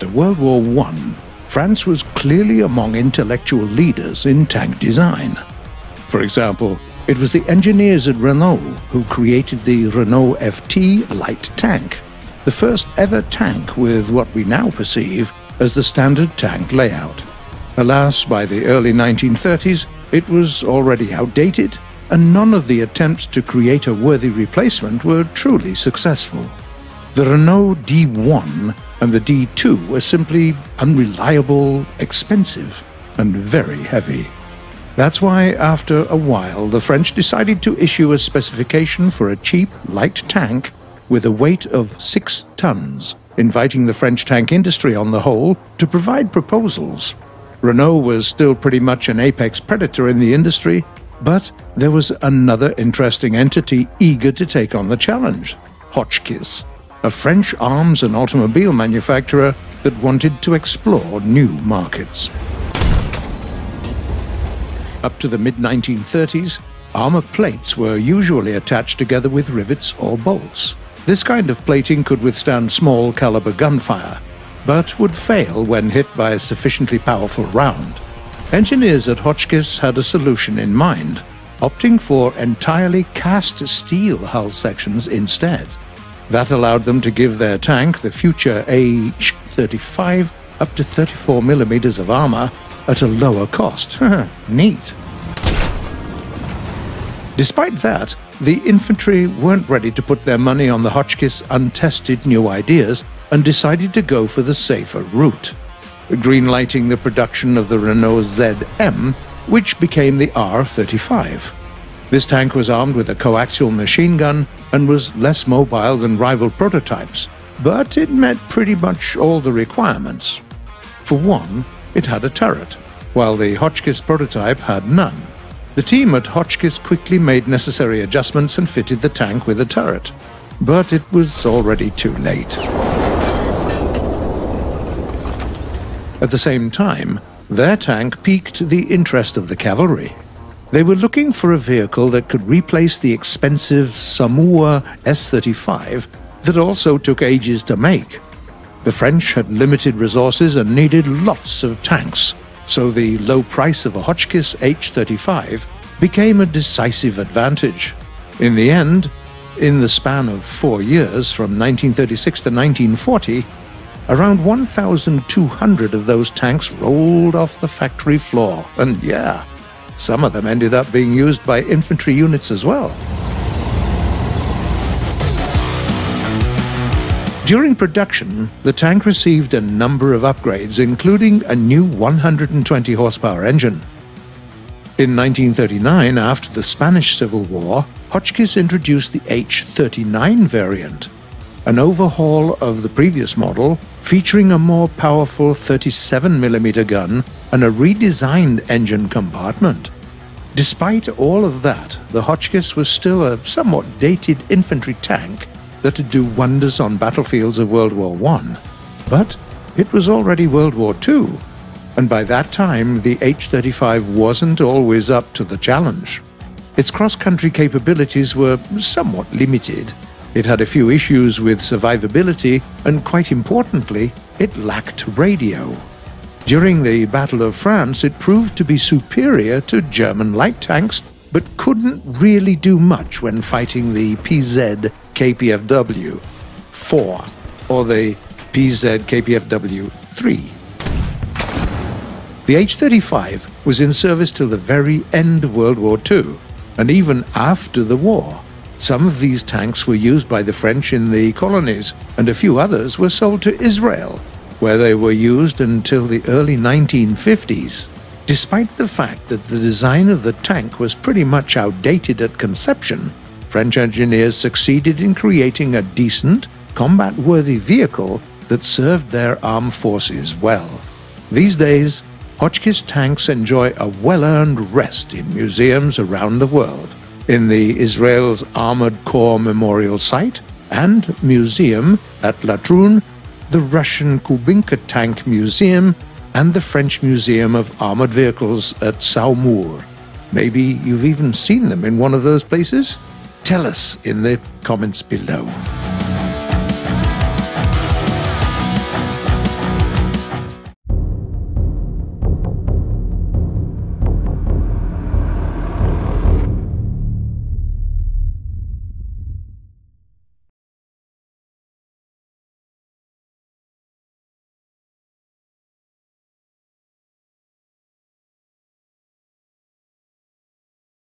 After World War I, France was clearly among intellectual leaders in tank design. For example, it was the engineers at Renault who created the Renault FT light tank, the first ever tank with what we now perceive as the standard tank layout. Alas, by the early 1930s, it was already outdated, and none of the attempts to create a worthy replacement were truly successful. The Renault D1 and the D2 were simply unreliable, expensive, and very heavy. That's why, after a while, the French decided to issue a specification for a cheap, light tank with a weight of 6 tons, inviting the French tank industry on the whole to provide proposals. Renault was still pretty much an apex predator in the industry, but there was another interesting entity eager to take on the challenge: Hotchkiss, a French arms and automobile manufacturer that wanted to explore new markets. Up to the mid-1930s, armor plates were usually attached together with rivets or bolts. This kind of plating could withstand small-caliber gunfire, but would fail when hit by a sufficiently powerful round. Engineers at Hotchkiss had a solution in mind, opting for entirely cast steel hull sections instead. That allowed them to give their tank, the future H-35, up to 34 millimeters of armor at a lower cost. Neat. Despite that, the infantry weren't ready to put their money on the Hotchkiss' untested new ideas and decided to go for the safer route, greenlighting the production of the Renault ZM, which became the R35. This tank was armed with a coaxial machine gun and was less mobile than rival prototypes, but it met pretty much all the requirements. For one, it had a turret, while the Hotchkiss prototype had none. The team at Hotchkiss quickly made necessary adjustments and fitted the tank with a turret, but it was already too late. At the same time, their tank piqued the interest of the cavalry. They were looking for a vehicle that could replace the expensive Samoa S-35 that also took ages to make. The French had limited resources and needed lots of tanks, so the low price of a Hotchkiss H-35 became a decisive advantage. In the end, in the span of 4 years, from 1936 to 1940, around 1,200 of those tanks rolled off the factory floor, and yeah, some of them ended up being used by infantry units as well. During production, the tank received a number of upgrades, including a new 120 horsepower engine. In 1939, after the Spanish Civil War, Hotchkiss introduced the H-39 variant, an overhaul of the previous model featuring a more powerful 37mm gun and a redesigned engine compartment. Despite all of that, the Hotchkiss was still a somewhat dated infantry tank that would do wonders on battlefields of World War I. But it was already World War II, and by that time the H-35 wasn't always up to the challenge. Its cross-country capabilities were somewhat limited. It had a few issues with survivability, and quite importantly, it lacked radio. During the Battle of France, it proved to be superior to German light tanks, but couldn't really do much when fighting the PZ KPFW-4 or the PZ KPFW-3. The H-35 was in service till the very end of World War II, and even after the war. Some of these tanks were used by the French in the colonies, and a few others were sold to Israel, where they were used until the early 1950s. Despite the fact that the design of the tank was pretty much outdated at conception, French engineers succeeded in creating a decent, combat-worthy vehicle that served their armed forces well. These days, Hotchkiss tanks enjoy a well-earned rest in museums around the world, in the Israel's Armored Corps Memorial Site and Museum at Latrun, the Russian Kubinka Tank Museum, and the French Museum of Armored Vehicles at Saumur. Maybe you've even seen them in one of those places? Tell us in the comments below.